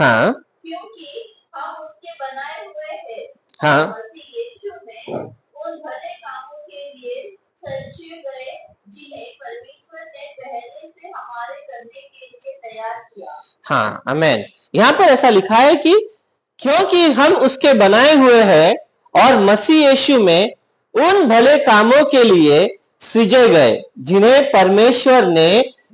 हाँ क्योंकि हम उसके बनाए हुए हैं। हाँ मसीह यीशु में उन भले कामों के लिए सृजे गए जिन्हें परमेश्वर ने पहले से हमारे करने के लिए तैयार किया। हाँ आमेन। यहाँ पर ऐसा लिखा है कि क्योंकि हम उसके बनाए हुए हैं और मसीह यीशु में उन भले कामों के लिए सृजे गए जिन्हें परमेश्वर ने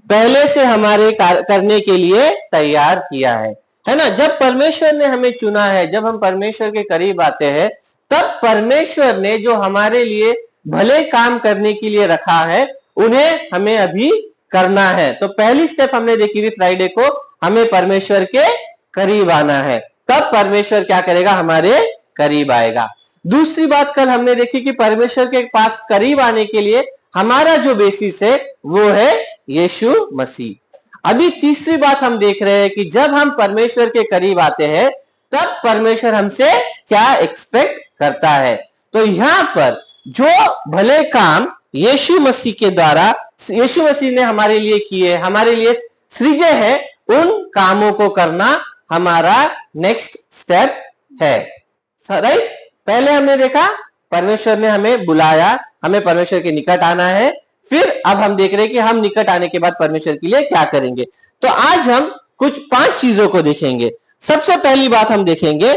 पहले से हमारे करने के लिए तैयार किया है ना। जब परमेश्वर ने हमें चुना है, जब हम परमेश्वर के करीब आते हैं, तब परमेश्वर ने जो हमारे लिए भले काम करने के लिए रखा है उन्हें हमें अभी करना है। तो पहली स्टेप हमने देखी थी फ्राइडे को, हमें परमेश्वर के करीब आना है, तब परमेश्वर क्या करेगा, हमारे करीब आएगा। दूसरी बात कल हमने देखी कि परमेश्वर के पास करीब आने के लिए हमारा जो बेसिस है वो है यीशु मसीह। अभी तीसरी बात हम देख रहे हैं कि जब हम परमेश्वर के करीब आते हैं तब परमेश्वर हमसे क्या एक्सपेक्ट करता है। तो यहां पर जो भले काम यीशु मसीह के द्वारा, यीशु मसीह ने हमारे लिए किए, हमारे लिए सृजे है, उन कामों को करना हमारा नेक्स्ट स्टेप है। राइट, पहले हमने देखा परमेश्वर ने हमें बुलाया, हमें परमेश्वर के निकट आना है। फिर अब हम देख रहे हैं कि हम निकट आने के बाद परमेश्वर के लिए क्या करेंगे। तो आज हम कुछ 5 चीजों को देखेंगे। सबसे पहली बात हम देखेंगे,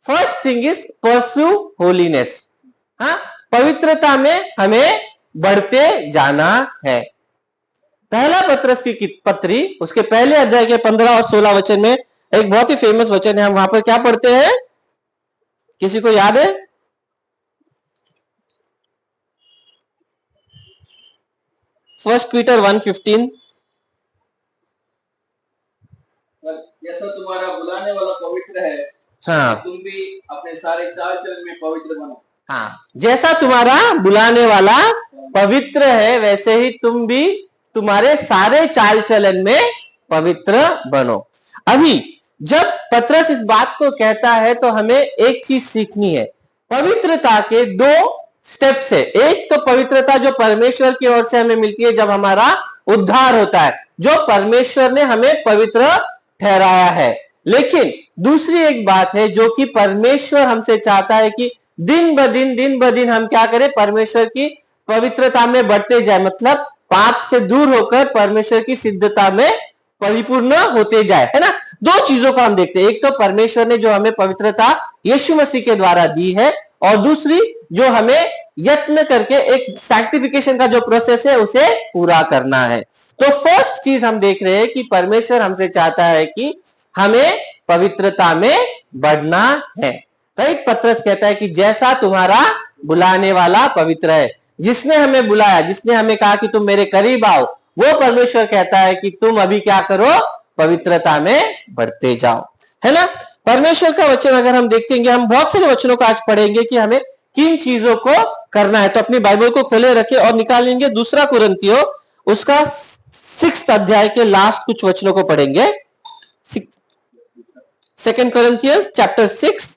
first thing is pursue holiness. हाँ, पवित्रता में हमें बढ़ते जाना है। पहला पत्रस की पत्री उसके पहले अध्याय के 15 और 16 वचन में एक बहुत ही फेमस वचन है। हम वहां पर क्या पढ़ते हैं, किसी को याद है? First Peter 1:15। जैसा तुम्हारा बुलाने वाला पवित्र है, हाँ, तुम भी अपने सारे चाल चलन में पवित्र बनो। हाँ, जैसा तुम्हारा बुलाने वाला पवित्र है वैसे ही तुम भी तुम्हारे सारे चाल चलन में पवित्र बनो। अभी जब पत्रस इस बात को कहता है तो हमें एक चीज सीखनी है। पवित्रता के 2 स्टेप्स है। एक तो पवित्रता जो परमेश्वर की ओर से हमें मिलती है जब हमारा उद्धार होता है, जो परमेश्वर ने हमें पवित्र ठहराया है। लेकिन दूसरी एक बात है जो कि परमेश्वर हमसे चाहता है कि दिन ब दिन हम क्या करें, परमेश्वर की पवित्रता में बढ़ते जाए, मतलब पाप से दूर होकर परमेश्वर की सिद्धता में परिपूर्ण होते जाए, है ना। 2 चीजों को हम देखते हैं, एक तो परमेश्वर ने जो हमें पवित्रता यीशु मसीह के द्वारा दी है, और दूसरी जो हमें यत्न करके एक सैंक्टिफिकेशन का जो प्रोसेस है उसे पूरा करना है। तो फर्स्ट चीज हम देख रहे हैं कि परमेश्वर हमसे चाहता है कि हमें पवित्रता में बढ़ना है। राइट, पत्रस कहता है कि जैसा तुम्हारा बुलाने वाला पवित्र है, जिसने हमें बुलाया, जिसने हमें कहा कि तुम मेरे करीब आओ, वो परमेश्वर कहता है कि तुम अभी क्या करो, पवित्रता में बढ़ते जाओ, है ना। परमेश्वर का वचन अगर हम देखेंगे, हम बहुत सारे वचनों को आज पढ़ेंगे कि हमें किन चीजों को करना है। तो अपनी बाइबल को खोले रखें और निकालेंगे 2 कुरिन्थियों उसका 6th अध्याय के लास्ट कुछ वचनों को पढ़ेंगे। 2 Corinthians chapter 6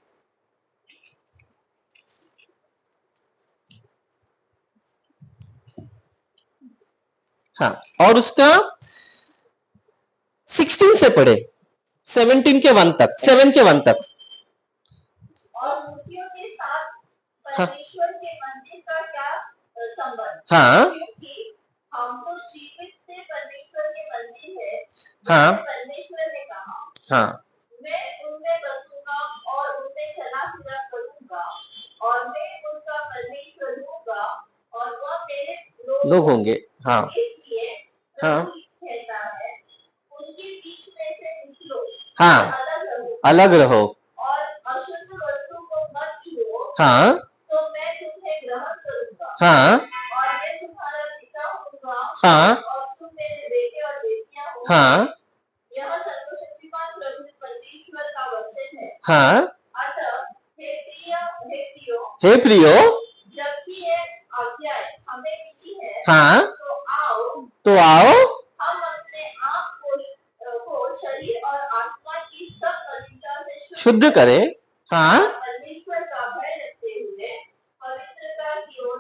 हाँ, और उसका 16 से पढ़े 17 के 1 तक, 7 के 1 तक। और मूर्तियों के साथ परमेश्वर के मंदिर का क्या संबंध? हाँ, क्योंकि हम तो जीवित से परमेश्वर के मंदिर है। हाँ, परमेश्वर ने कहा, हाँ, मैं उनमें बसूंगा और उनमें चला फिरा करूंगा और मैं उनका परमेश्वर होऊंगा और वह मेरे लोग होंगे। हाँ, इसलिए हाँ, कहता है, उनके बीच में से निकलो, हाँ, अलग रहो और अशुद्ध वस्तु को मत छुओ, हाँ, तो मैं तुम्हें ग्रहण करूंगा, हाँ, और मैं तुम्हारा पिता होऊंगा, हाँ, और तुम मेरे बेटे और बेटियां होंगे। हाँ, यह सर्वशक्तिमान प्रभु परमेश्वर का वचन है। हाँ। अतः हे प्रियो, जबकि ये आज्ञाएं हमें मिली है, हाँ, तो आओ हम अपने आप को शरीर और आत्मा की सब मलिनता से शुद्ध करें। हाँ, परमेश्वर का भय रखते हुए पवित्रता की ओर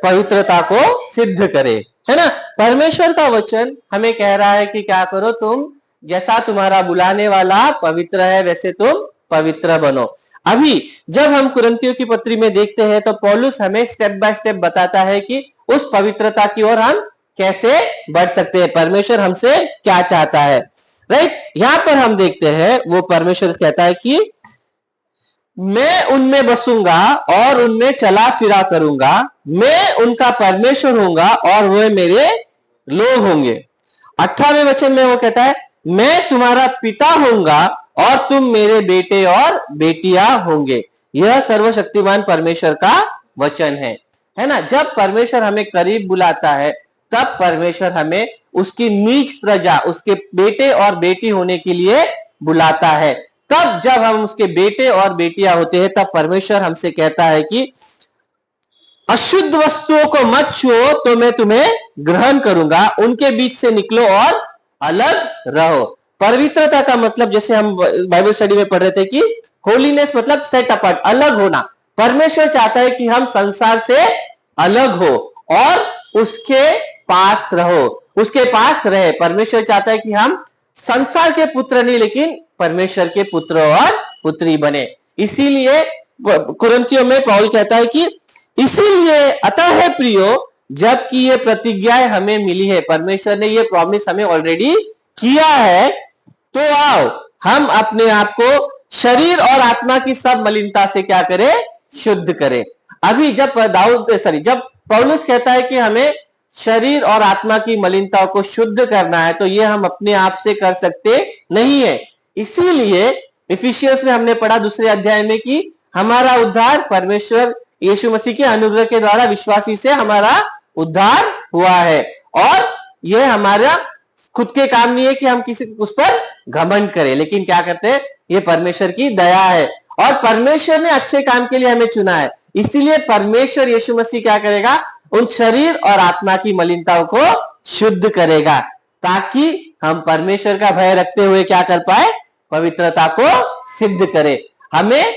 पवित्रता को सिद्ध करे, है ना। परमेश्वर का वचन हमें कह रहा है कि क्या करो, तुम जैसा तुम्हारा बुलाने वाला पवित्र है वैसे तुम पवित्र बनो। अभी जब हम कुरिन्थियों की पत्री में देखते हैं तो पौलुस हमें स्टेप बाय स्टेप बताता है कि उस पवित्रता की ओर हम कैसे बढ़ सकते हैं, परमेश्वर हमसे क्या चाहता है। राइट, यहां पर हम देखते हैं वो परमेश्वर कहता है कि मैं उनमें बसूंगा और उनमें चला फिरा करूंगा, मैं उनका परमेश्वर होऊंगा और वे मेरे लोग होंगे। 18वें वचन में वो कहता है मैं तुम्हारा पिता होऊंगा और तुम मेरे बेटे और बेटियां होंगे। यह सर्वशक्तिमान परमेश्वर का वचन है ना। जब परमेश्वर हमें करीब बुलाता है तब परमेश्वर हमें उसकी नीच प्रजा, उसके बेटे और बेटी होने के लिए बुलाता है। तब जब हम उसके बेटे और बेटियां होते हैं तब परमेश्वर हमसे कहता है कि अशुद्ध वस्तुओं को मत छुओ तो मैं तुम्हें ग्रहण करूंगा, उनके बीच से निकलो और अलग रहो। पवित्रता का मतलब जैसे हम बाइबल स्टडी में पढ़ रहे थे कि होलीनेस मतलब सेट अपार्ट, अलग होना। परमेश्वर चाहता है कि हम संसार से अलग हो और उसके पास रहो, उसके पास रहे। परमेश्वर चाहता है कि हम संसार के पुत्र नहीं लेकिन परमेश्वर के पुत्र और पुत्री बने। इसीलिए कुरिन्थियों में पौल कहता है कि इसीलिए अतः है प्रियो, जबकि ये प्रतिज्ञाएं हमें मिली है, परमेश्वर ने ये प्रॉमिस हमें ऑलरेडी किया है, तो आओ हम अपने आप को शरीर और आत्मा की सब मलिनता से क्या करें, शुद्ध करें। अभी जब जब पौलुस कहता है कि हमें शरीर और आत्मा की मलिनताओं को शुद्ध करना है तो ये हम अपने आप से कर सकते नहीं है। इसीलिए इफिसियंस में हमने पढ़ा 2 अध्याय में कि हमारा उद्धार परमेश्वर यीशु मसीह के अनुग्रह के द्वारा विश्वासी से हमारा उद्धार हुआ है, और यह हमारा खुद के काम नहीं है कि हम किसी उस पर घमंड करें, लेकिन क्या करते हैं, ये परमेश्वर की दया है और परमेश्वर ने अच्छे काम के लिए हमें चुना है। इसीलिए परमेश्वर यीशु मसीह क्या करेगा, उन शरीर और आत्मा की मलिनताओं को शुद्ध करेगा ताकि हम परमेश्वर का भय रखते हुए क्या कर पाए, पवित्रता को सिद्ध करें। हमें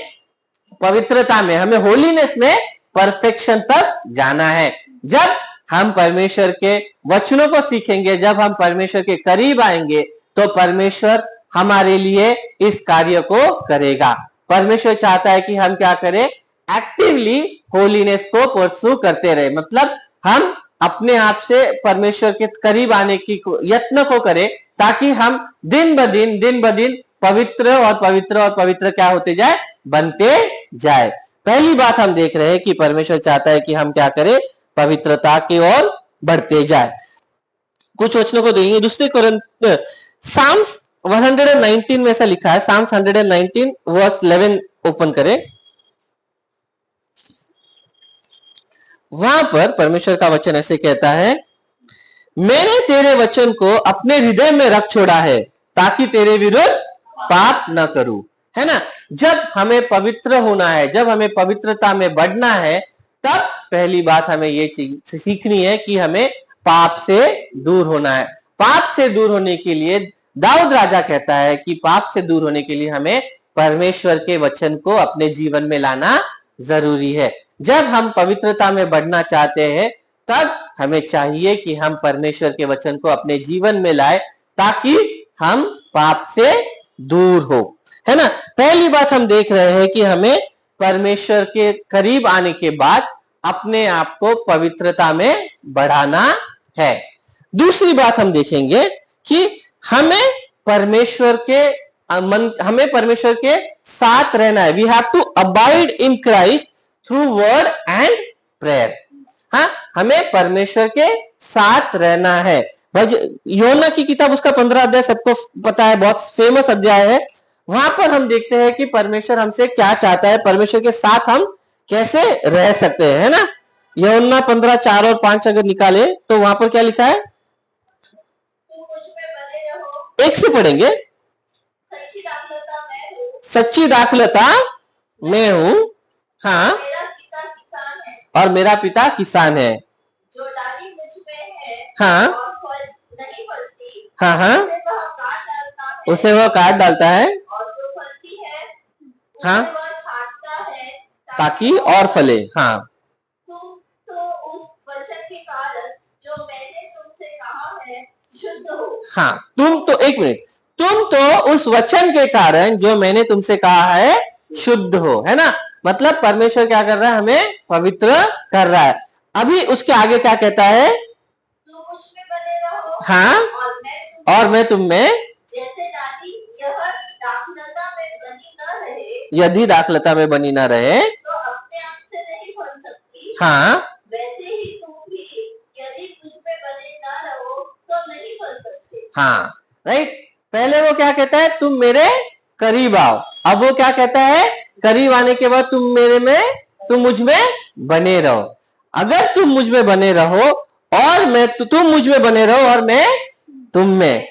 पवित्रता में, हमें होलीनेस में परफेक्शन तक जाना है। जब हम परमेश्वर के वचनों को सीखेंगे, जब हम परमेश्वर के करीब आएंगे तो परमेश्वर हमारे लिए इस कार्य को करेगा। परमेश्वर चाहता है कि हम क्या करें, एक्टिवली होलीनेस को परस्यू करते रहे। मतलब हम अपने आप से परमेश्वर के करीब आने की यत्न को करें ताकि हम दिन ब दिन पवित्र और पवित्र और पवित्र क्या होते जाए, बनते जाए। पहली बात हम देख रहे हैं कि परमेश्वर चाहता है कि हम क्या करें, पवित्रता की ओर बढ़ते जाए। कुछ वचनों को देखेंगे। दूसरे कोरिन्थ साम्स 119 में ऐसा लिखा है, साम्स 119 वर्स 11 ओपन करें। वहां पर परमेश्वर का वचन ऐसे कहता है, मैंने तेरे वचन को अपने हृदय में रख छोड़ा है ताकि तेरे विरुद्ध पाप न करूं। है ना, जब हमें पवित्र होना है, जब हमें पवित्रता में बढ़ना है, तब पहली बात हमें ये सीखनी है कि हमें पाप से दूर होना है। पाप से दूर होने के लिए दाऊद राजा कहता है कि पाप से दूर होने के लिए हमें परमेश्वर के वचन को अपने जीवन में लाना जरूरी है। जब हम पवित्रता में बढ़ना चाहते हैं तब हमें चाहिए कि हम परमेश्वर के वचन को अपने जीवन में लाए ताकि हम पाप से दूर हो। है ना, पहली बात हम देख रहे हैं कि हमें परमेश्वर के करीब आने के बाद अपने आप को पवित्रता में बढ़ाना है। दूसरी बात हम देखेंगे कि हमें परमेश्वर के साथ रहना है। We have to abide in Christ through word and prayer. हाँ, हमें परमेश्वर के साथ रहना है। योना की किताब उसका 15 अध्याय सबको पता है, बहुत फेमस अध्याय है। वहां पर हम देखते हैं कि परमेश्वर हमसे क्या चाहता है, परमेश्वर के साथ हम कैसे रह सकते हैं। है ना, योना 15, 4 और 5 अगर निकाले तो वहां पर क्या लिखा है, एक से पढ़ेंगे। सच्ची दाखलता मैं हूं, हाँ, और मेरा पिता किसान है। जो डाली मुझ में है, हाँ, और फल नहीं फलती, हाँ हाँ, उसे वह काट डालता है, और जो फलती है, हाँ, वह छांटता है ताकि और फले। हाँ, तुम तो उस वचन के कारण जो मैंने तुमसे कहा है शुद्ध हो। हाँ, तुम तो, एक मिनट, तुम तो उस वचन के कारण जो मैंने तुमसे कहा है शुद्ध हो, है ना। मतलब परमेश्वर क्या कर रहा है, हमें पवित्र कर रहा है। अभी उसके आगे क्या कहता है, तुम मुझ में बने रहो हाँ, और मैं तुम में, जैसे डाली यह दाखलता में बनी न रहे, यदि दाखलता में बनी ना रहे तो अपने आप से नहीं फल सकती, हाँ, वैसे ही तुम भी यदि मुझ में बने न रहो तो नहीं फल सकते। हाँ, राइट। पहले वो क्या कहता है, तुम मेरे करीब आओ। अब वो क्या कहता है, करीब आने के बाद तुम मेरे में, तुम मुझ में बने रहो। अगर तुम मुझ में बने रहो और मैं, तुम मुझ में बने रहो और मैं तुम में,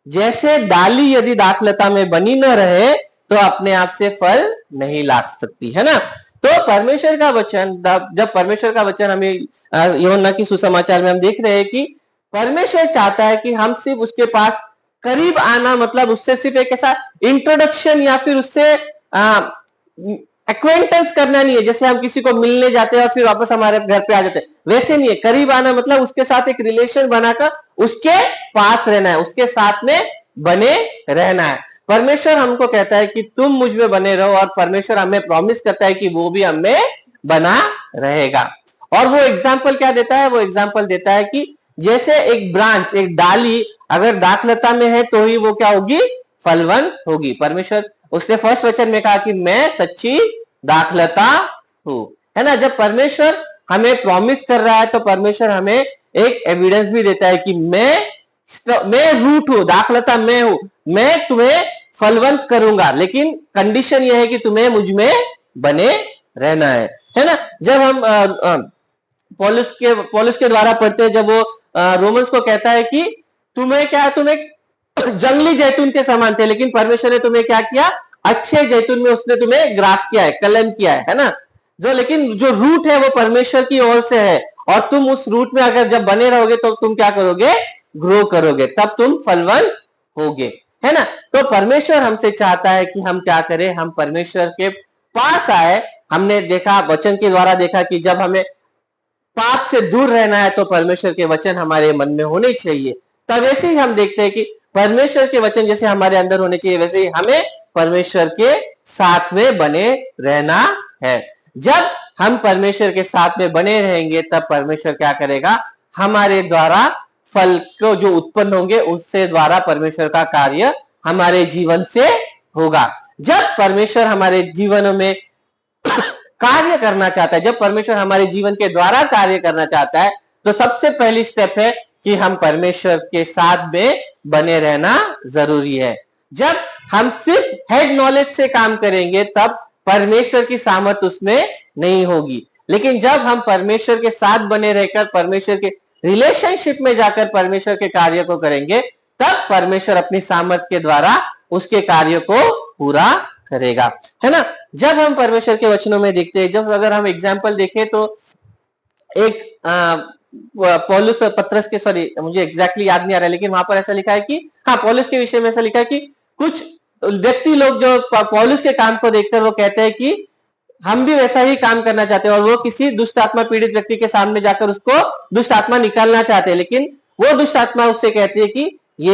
जैसे डाली यदि दाखलता में बनी न रहे तो अपने आप से फल नहीं ला सकती, है ना। तो परमेश्वर का वचन, जब परमेश्वर का वचन हमें यूहन्ना की सुसमाचार में हम देख रहे हैं कि परमेश्वर चाहता है कि हम सिर्फ उसके पास करीब आना, मतलब उससे सिर्फ एक ऐसा इंट्रोडक्शन या फिर उससे एक्वेंटेंस करना नहीं है, जैसे हम किसी को मिलने जाते हैं और फिर वापस हमारे घर पे आ जाते हैं, वैसे नहीं है। करीब आना मतलब उसके साथ एक रिलेशन बनाकर उसके पास रहना है, उसके साथ में बने रहना है। परमेश्वर हमको कहता है कि तुम मुझ में बने रहो, और परमेश्वर हमें प्रॉमिस करता है कि वो भी हमें बना रहेगा। और वो एग्जाम्पल क्या देता है, वो एग्जाम्पल देता है कि जैसे एक ब्रांच, एक डाली अगर दाखलता में है तो ही वो क्या होगी, फलवंत होगी। परमेश्वर, उसने फर्स्ट वचन में कहा कि मैं सच्ची दाखलता हूं, है ना। जब परमेश्वर हमें प्रॉमिस कर रहा है तो परमेश्वर हमें एक एविडेंस भी देता है कि मैं रूट हूं, दाखलता मैं हूं, मैं तुम्हें फलवंत करूंगा, लेकिन कंडीशन यह है कि तुम्हें मुझ में बने रहना है ना। जब हम पौलुस के द्वारा पढ़ते हैं, जब वो रोमन्स को कहता है कि तुम्हें क्या, तुम एक जंगली जैतून के समान थे, लेकिन परमेश्वर ने तुम्हें क्या किया, अच्छे जैतून में उसने तुम्हें ग्राफ्ट किया है, कलम किया है ना। लेकिन जो रूट है वो परमेश्वर की ओर से है, और तुम उस रूट में अगर जब बने रहोगे तो तुम क्या करोगे, ग्रो करोगे, तब तुम फलवंत होगे, है ना। तो परमेश्वर हमसे चाहता है कि हम क्या करें, हम परमेश्वर के पास आए। हमने देखा, वचन के द्वारा देखा कि जब हमें पाप से दूर रहना है तो परमेश्वर के वचन हमारे मन में होने चाहिए। तब वैसे ही हम देखते हैं कि परमेश्वर के वचन जैसे हमारे अंदर होने चाहिए, वैसे ही हमें परमेश्वर के साथ में बने रहना है। जब हम परमेश्वर के साथ में बने रहेंगे तब परमेश्वर क्या करेगा, हमारे द्वारा फल को जो उत्पन्न होंगे उससे द्वारा परमेश्वर का कार्य हमारे जीवन से होगा। जब परमेश्वर हमारे जीवन में कार्य करना चाहता है, जब परमेश्वर हमारे जीवन के द्वारा कार्य करना चाहता है, तो सबसे पहली स्टेप है कि हम परमेश्वर के साथ में बने रहना जरूरी है। जब हम सिर्फ हेड नॉलेज से काम करेंगे तब परमेश्वर की सामर्थ उसमें नहीं होगी, लेकिन जब हम परमेश्वर के साथ बने रहकर परमेश्वर के रिलेशनशिप में जाकर परमेश्वर के कार्य को करेंगे, तब परमेश्वर अपनी सामर्थ के द्वारा उसके कार्य को पूरा करेगा, है ना। जब हम परमेश्वर के वचनों में देखते हैं, जब अगर हम एग्जाम्पल देखें तो एक पौलुस पत्रस के, सॉरी मुझे एग्जैक्टली याद नहीं आ रहा है, लेकिन वहां पर ऐसा लिखा है कि हाँ, पौलुस के विषय में ऐसा लिखा है कि कुछ व्यक्ति लोग जो पौलुस के काम को देखकर वो कहते हैं कि हम भी वैसा ही काम करना चाहते हैं, और वो किसी दुष्ट आत्मा पीड़ित व्यक्ति के सामने जाकर उसको दुष्ट आत्मा निकालना चाहते हैं, लेकिन वो दुष्ट आत्मा उससे कहती है कि मैं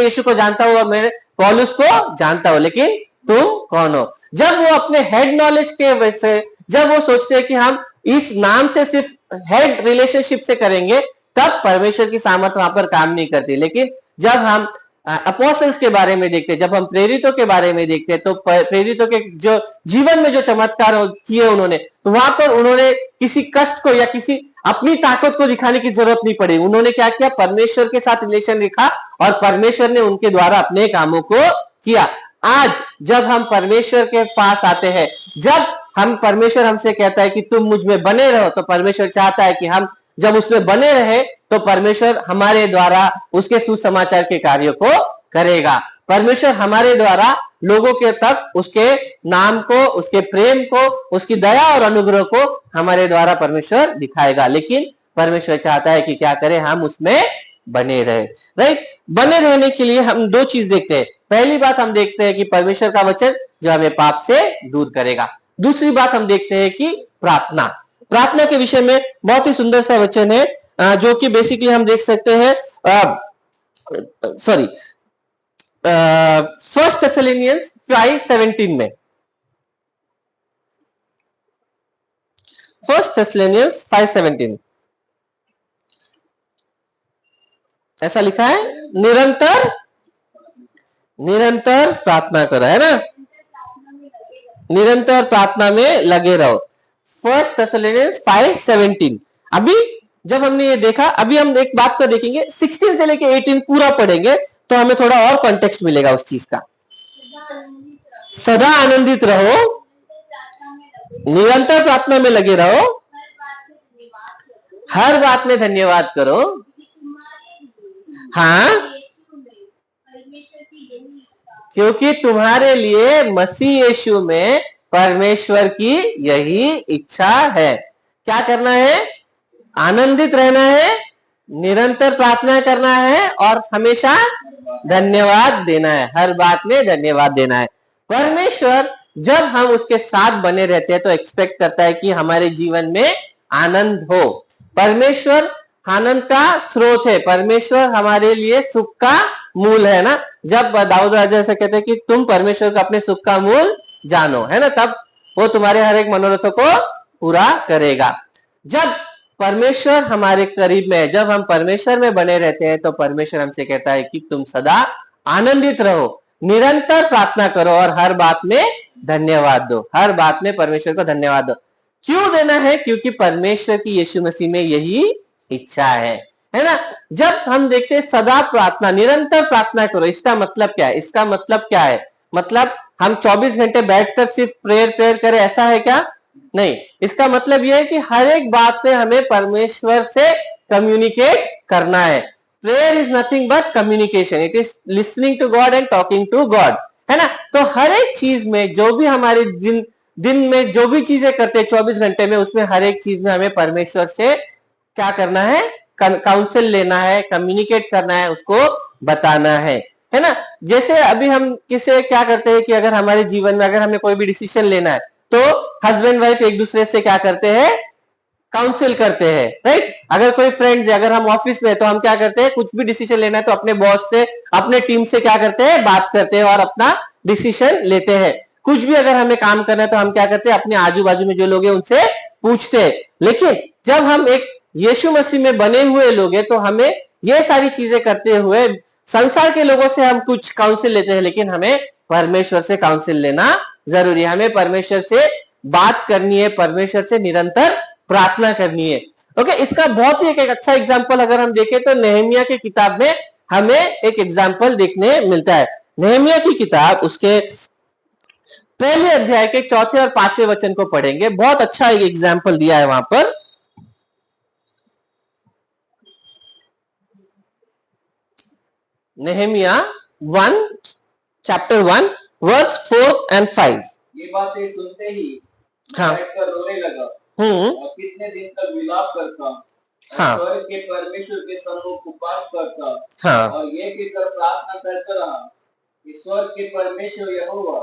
यीशु को जानता हूं और मैं पौलुस को जानता हूं, लेकिन तुम कौन हो। जब वो अपने हेड नॉलेज के वजह से, जब वो सोचते हैं कि हम इस नाम से सिर्फ हेड रिलेशनशिप से करेंगे, तब परमेश्वर की सामर्थ वहां पर काम नहीं करती। लेकिन जब हम अपोस्टल्स के बारे में देखते हैं, जब हम प्रेरितों के बारे में देखते हैं, तो प्रेरितों के जो जीवन में जो चमत्कार किए उन्होंने, तो वहां पर उन्होंने किसी कष्ट को या किसी अपनी ताकत को दिखाने की जरूरत नहीं पड़ी। उन्होंने क्या किया, परमेश्वर के साथ रिलेशन रखा और परमेश्वर ने उनके द्वारा अपने कामों को किया। आज जब हम परमेश्वर के पास आते हैं, जब हम परमेश्वर हमसे कहता है कि तुम मुझ में बने रहो, तो परमेश्वर चाहता है कि हम जब उसमें बने रहे तो परमेश्वर हमारे द्वारा उसके सुसमाचार के कार्यों को करेगा। परमेश्वर हमारे द्वारा लोगों के तक उसके नाम को, उसके प्रेम को, उसकी दया और अनुग्रह को हमारे द्वारा परमेश्वर दिखाएगा। लेकिन परमेश्वर चाहता है कि क्या करें, हम उसमें बने रहे, राइट। बने रहने के लिए हम दो चीज देखते हैं। पहली बात हम देखते हैं कि परमेश्वर का वचन जो हमें पाप से दूर करेगा। दूसरी बात हम देखते हैं कि प्रार्थना। प्रार्थना के विषय में बहुत ही सुंदर सा वचन है जो कि बेसिकली हम देख सकते हैं सॉरी, 1 थेसलोनियंस 5:17 में, 1 थेसलोनियंस 5:17 ऐसा लिखा है, निरंतर निरंतर प्रार्थना करो, है ना, निरंतर प्रार्थना में लगे रहो। 1 थेसलोनियंस 5:17। अभी जब हमने ये देखा, अभी हम एक बात को देखेंगे, 16 से लेके 18 पूरा पढ़ेंगे तो हमें थोड़ा और कॉन्टेक्स्ट मिलेगा उस चीज का। सदा आनंदित रहो, निरंतर प्रार्थना में लगे रहो, हर बात में धन्यवाद करो। हाँ, क्योंकि तुम्हारे लिए मसीह यीशु में परमेश्वर की यही इच्छा है। क्या करना है? आनंदित रहना है, निरंतर प्रार्थना करना है और हमेशा धन्यवाद देना है, हर बात में धन्यवाद देना है। परमेश्वर जब हम उसके साथ बने रहते हैं तो एक्सपेक्ट करता है कि हमारे जीवन में आनंद हो। परमेश्वर आनंद का स्रोत है, परमेश्वर हमारे लिए सुख का मूल है ना। जब दाऊद राजा से कहते हैं कि तुम परमेश्वर को अपने सुख का मूल जानो, है ना, तब वो तुम्हारे हर एक मनोरथों को पूरा करेगा। जब परमेश्वर हमारे करीब में है, जब हम परमेश्वर में बने रहते हैं तो परमेश्वर हमसे कहता है कि तुम सदा आनंदित रहो, निरंतर प्रार्थना करो और हर बात में धन्यवाद दो, हर बात में परमेश्वर को धन्यवाद दो। क्यों देना है? क्योंकि परमेश्वर की यीशु मसीह में यही इच्छा है ना। जब हम देखते हैं सदा प्रार्थना, निरंतर प्रार्थना करो, इसका मतलब क्या है? इसका मतलब क्या है? मतलब हम 24 घंटे बैठकर सिर्फ प्रेयर करें, ऐसा है क्या? नहीं। इसका मतलब यह है कि हर एक बात में हमें परमेश्वर से कम्युनिकेट करना है। Prayer is nothing but communication, it is listening to God and talking to God, है ना। तो हर एक चीज में, जो भी हमारे दिन में जो भी चीजें करते हैं 24 घंटे में, उसमें हर एक चीज में हमें परमेश्वर से क्या करना है? काउंसिल लेना है, कम्युनिकेट करना है, उसको बताना है ना। जैसे अभी हम किसे क्या करते हैं कि अगर हमारे जीवन में अगर हमें कोई भी डिसीजन लेना है तो हस्बैंड वाइफ एक दूसरे से क्या करते हैं? काउंसिल करते हैं, राइट। अगर कोई फ्रेंड्स है, अगर हम ऑफिस में, तो हम क्या करते हैं? कुछ भी डिसीजन लेना है तो अपने बॉस से, अपने टीम से क्या करते हैं? बात करते हैं और अपना डिसीजन लेते हैं। कुछ भी अगर हमें काम करना है तो हम क्या करते हैं? अपने आजू बाजू में जो लोग हैं उनसे पूछते हैं। लेकिन जब हम एक यीशु मसीह में बने हुए लोग हैं तो हमें ये सारी चीजें करते हुए, संसार के लोगों से हम कुछ काउंसिल लेते हैं, लेकिन हमें परमेश्वर से काउंसिल लेना जरूरी है। हमें परमेश्वर से बात करनी है, परमेश्वर से निरंतर प्रार्थना करनी है। ओके, इसका बहुत ही एक अच्छा एग्जाम्पल अगर हम देखें तो नेहमिया की किताब में हमें एक एग्जाम्पल देखने मिलता है। नेहमिया की किताब, उसके पहले अध्याय के 4 और 5वें वचन को पढ़ेंगे। बहुत अच्छा एक एग्जाम्पल दिया है वहां पर। Nehemiah 1 chapter 1 verse 4 and 5। ये बातें सुनते ही हाँ। बैठकर रोने लगा और कितने दिन तक विलाप करता, हाँ। स्वर्ग के परमेश्वर के सम्मुख उपवास करता, हाँ। और ये कहकर प्रार्थना करता रहा कि स्वर्ग के परमेश्वर यहोवा,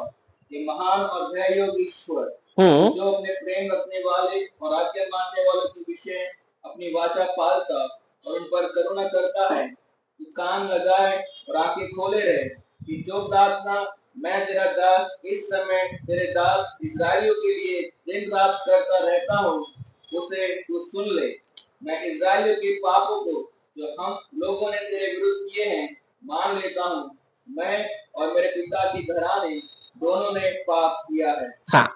ये महान और भययोग ईश्वर, जो अपने प्रेम रखने वाले और आज्ञा मानने वालों के विषय अपनी वाचा पालता और उन पर करुणा करता है, कि कान लगाए और आंखें खोले रहे, कि जो प्रार्थना मैं तेरा दास इस समय तेरे दास इस्राएलियों के लिए दिन रात करता रहता हूँ, उसे तू सुन ले। मैं इस्राएलियों के पापों को जो हम लोगों ने तेरे विरुद्ध किए हैं मान लेता हूँ। मैं और मेरे पिता की घराने दोनों ने पाप किया है। हाँ,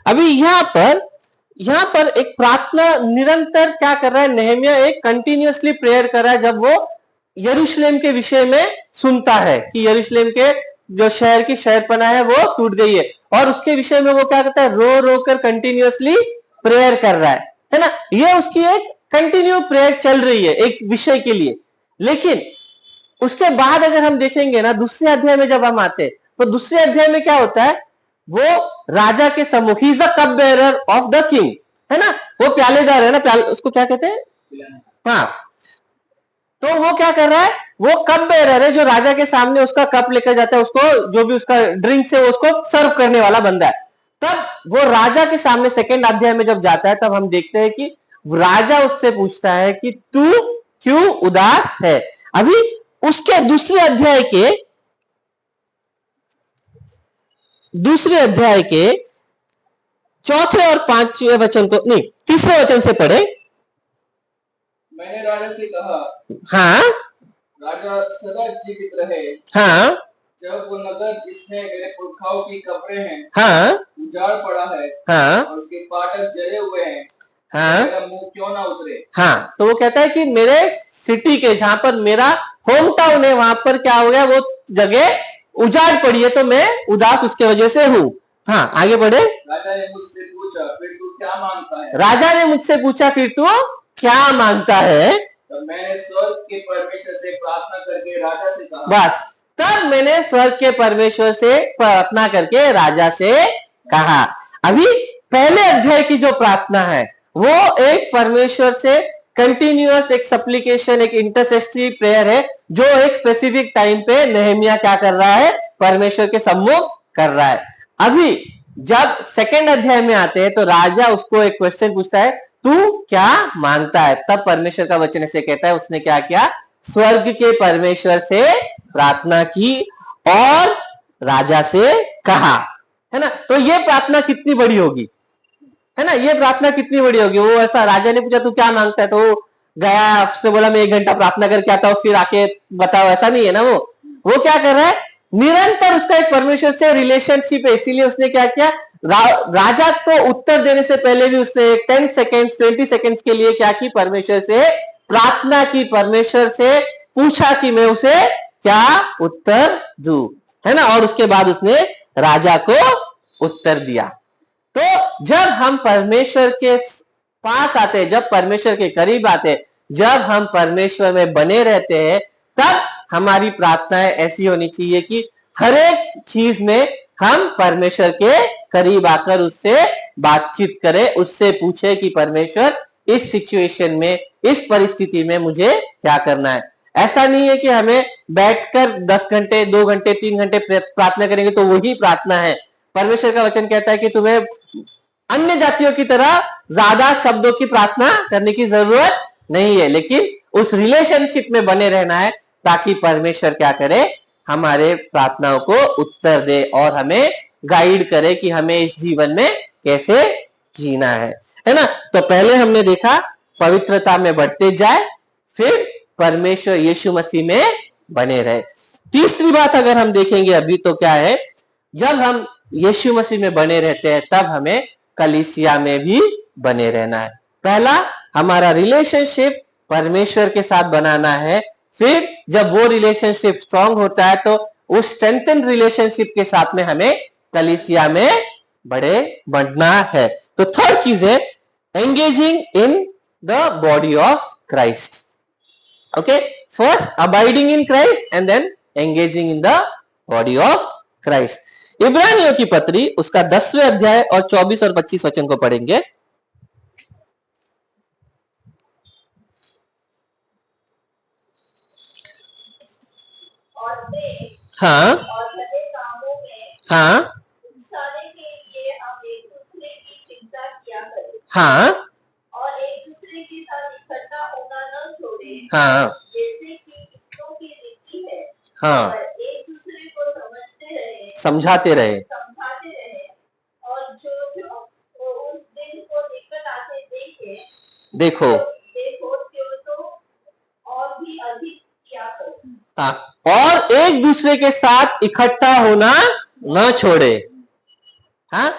अभी यहाँ पर एक प्रार्थना निरंतर क्या कर रहा है? नेहमिया एक कंटिन्यूअसली प्रेयर कर रहा है। जब वो यरूशलेम के विषय में सुनता है कि यरूशलेम के जो शहर की शहरपना है वो टूट गई है, और उसके विषय में वो क्या करता है? रो रो कर कंटिन्यूअसली प्रेयर कर रहा है ना। ये उसकी एक कंटिन्यू प्रेयर चल रही है एक विषय के लिए। लेकिन उसके बाद अगर हम देखेंगे ना, दूसरे अध्याय में जब हम आते हैं तो दूसरे अध्याय में क्या होता है? वो राजा के सम्मुख, he is the cup bearer of the king, है ना। वो प्यालेदार है ना, उसको क्या कहते हैं? हाँ, तो वो क्या कर रहा है? वो कप बेरर है जो राजा के सामने उसका कप लेकर जाता है, उसको जो भी उसका ड्रिंक्स है उसको सर्व करने वाला बंदा है। तब वो राजा के सामने सेकंड अध्याय में जब जाता है तब हम देखते हैं कि राजा उससे पूछता है कि तू क्यों उदास है। अभी उसके दूसरे अध्याय के चौथे और पांचवें वचन को, नहीं, तीसरे वचन से पढ़े। मैंने राजा से कहा, हाँ, राजा सदा जीवित रहे। हाँ, जब वो नगर जिसमें मेरे पुरखाओं की कब्रें हैं, हाँ, उजाड़ पड़ा है, हाँ, और उसके फाटक जले हुए हैं, हाँ, मेरा मुंह क्यों ना उतरे। हाँ, तो वो कहता है कि मेरे सिटी के, जहां पर मेरा होम टाउन है, वहां पर क्या हो गया, वो जगह उजाड़ पड़ी है, तो मैं उदास उसके वजह से हूँ। हाँ, आगे बढ़े। राजा ने मुझसे पूछा, फिर तू क्या मांगता है? राजा ने मुझसे पूछा, फिर तू क्या मांगता है? तब मैंने स्वर्ग के परमेश्वर से प्रार्थना करके राजा से कहा। बस, तब मैंने स्वर्ग के परमेश्वर से प्रार्थना करके राजा से कहा। अभी पहले अध्याय की जो प्रार्थना है वो एक परमेश्वर से कंटिन्यूअस एक सप्लिकेशन, एक इंटरसेस्टरी प्रेयर है, जो एक स्पेसिफिक टाइम पे नेहमिया क्या कर रहा है, परमेश्वर के सम्मुख कर रहा है। अभी जब सेकंड अध्याय में आते हैं तो राजा उसको एक क्वेश्चन पूछता है, तू क्या मांगता है? तब परमेश्वर का वचन ऐसे कहता है, उसने क्या किया, स्वर्ग के परमेश्वर से प्रार्थना की और राजा से कहा, है ना। तो ये प्रार्थना कितनी बड़ी होगी, है ना, ये प्रार्थना कितनी बड़ी होगी। वो ऐसा, राजा ने पूछा तू क्या मांगता है, तो वो गया, उसने बोला मैं 1 घंटा प्रार्थना करके आता हूँ, फिर आके बताओ, ऐसा नहीं है ना। वो क्या कर रहा है, निरंतर उसका एक परमेश्वर से रिलेशनशिप है। इसीलिए उसने क्या किया, राजा को उत्तर देने से पहले भी उसने 10 सेकेंड 20 सेकेंड्स के लिए क्या की, परमेश्वर से प्रार्थना की, परमेश्वर से पूछा कि मैं उसे क्या उत्तर दूं, है ना। और उसके बाद उसने राजा को उत्तर दिया। तो जब हम परमेश्वर के पास आते हैं, जब परमेश्वर के करीब आते हैं, जब हम परमेश्वर में बने रहते हैं, तब हमारी प्रार्थनाएं ऐसी होनी चाहिए कि हर एक चीज में हम परमेश्वर के करीब आकर उससे बातचीत करें, उससे पूछे कि परमेश्वर इस सिचुएशन में, इस परिस्थिति में मुझे क्या करना है। ऐसा नहीं है कि हमें बैठकर 10 घंटे 2 घंटे 3 घंटे प्रार्थना करेंगे तो वही प्रार्थना है। परमेश्वर का वचन कहता है कि तुम्हें अन्य जातियों की तरह ज्यादा शब्दों की प्रार्थना करने की जरूरत नहीं है, लेकिन उस रिलेशनशिप में बने रहना है, ताकि परमेश्वर क्या करे, हमारे प्रार्थनाओं को उत्तर दे और हमें गाइड करे कि हमें इस जीवन में कैसे जीना है ना। तो पहले हमने देखा पवित्रता में बढ़ते जाए, फिर परमेश्वर यीशु मसीह में बने रहे। तीसरी बात अगर हम देखेंगे अभी, तो क्या है, जब हम यीशु मसीह में बने रहते हैं तब हमें कलीसिया में भी बने रहना है। पहला, हमारा रिलेशनशिप परमेश्वर के साथ बनाना है। फिर जब वो रिलेशनशिप स्ट्रांग होता है तो उस स्ट्रेंथन रिलेशनशिप के साथ में हमें कलीसिया में बढ़ना है। तो थर्ड चीज है engaging in the body of Christ. Okay, first abiding in Christ and then engaging in the body of Christ. इब्रानियों की पत्री उसका 10वें अध्याय और 24 और 25 वचन को पढ़ेंगे। हाँ, और भले कामों में हाँ, उकसाने के लिए हम एक दूसरे की चिंता किया करें। हाँ, और एक दूसरे के साथ इकट्ठा होना न छोड़े, हाँ, जैसे कि कितनों की रीति है। हाँ, और एक दूसरे को समझाते रहे और जो वो उस दिन को निकट आते देखे, देखो क्यों तो और भी अधिक किया करो। हाँ, और एक दूसरे के साथ इकट्ठा होना न छोड़े। हाँ,